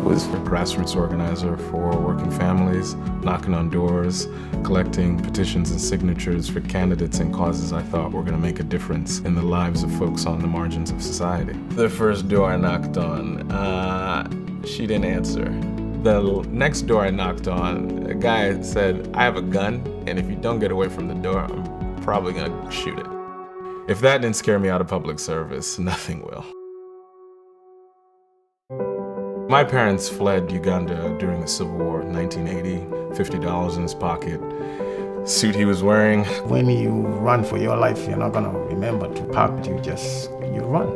was a grassroots organizer for working families, knocking on doors, collecting petitions and signatures for candidates and causes I thought were going to make a difference in the lives of folks on the margins of society. The first door I knocked on, she didn't answer. The next door I knocked on, a guy said, "I have a gun, and if you don't get away from the door, I'm probably gonna shoot it." If that didn't scare me out of public service, nothing will. My parents fled Uganda during the Civil War in 1980, $50 in his pocket, suit he was wearing. When you run for your life, you're not gonna remember to park, you run.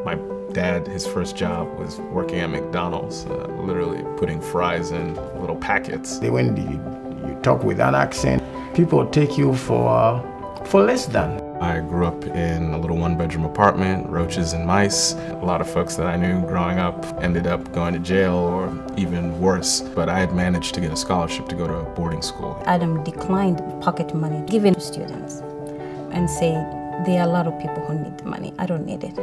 My dad, his first job was working at McDonald's, literally putting fries in little packets. When you talk with an accent, people take you for less than. I grew up in a little one-bedroom apartment, roaches and mice. A lot of folks that I knew growing up ended up going to jail or even worse, but I had managed to get a scholarship to go to a boarding school. Adem declined pocket money given to students and said, "There are a lot of people who need the money. I don't need it."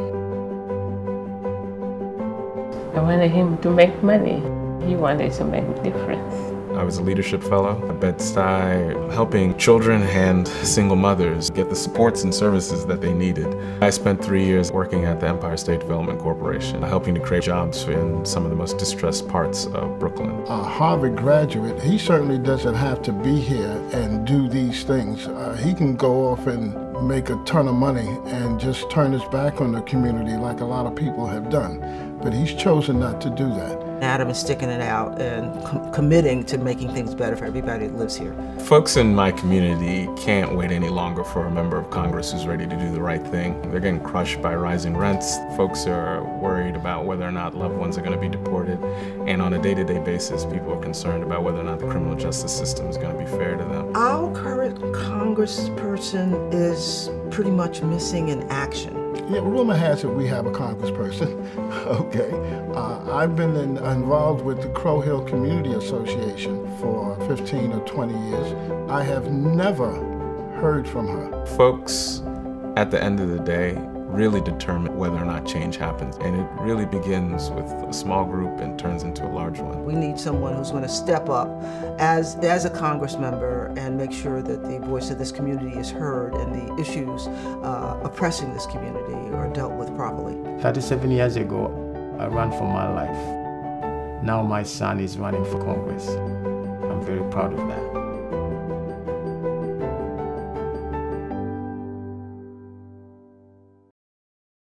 I wanted him to make money. He wanted to make a difference. I was a leadership fellow at Bed-Stuy, helping children and single mothers get the supports and services that they needed. I spent 3 years working at the Empire State Development Corporation, helping to create jobs in some of the most distressed parts of Brooklyn. A Harvard graduate, he certainly doesn't have to be here and do these things. He can go off and make a ton of money and just turn his back on the community like a lot of people have done. But he's chosen not to do that. Adem is sticking it out and committing to making things better for everybody that lives here. Folks in my community can't wait any longer for a member of Congress who's ready to do the right thing. They're getting crushed by rising rents. Folks are worried about whether or not loved ones are going to be deported. And on a day-to-day basis, people are concerned about whether or not the criminal justice system is going to be fair to them. Our current congressperson is pretty much missing in action. Yeah, rumor has it we have a congressperson, okay. I've been involved with the Crow Hill Community Association for 15 or 20 years. I have never heard from her. Folks, at the end of the day, really determine whether or not change happens. And it really begins with a small group and turns into a large one. We need someone who's going to step up as a Congress member and make sure that the voice of this community is heard and the issues oppressing this community are dealt with properly. 37 years ago, I ran for my life. Now my son is running for Congress. I'm very proud of that.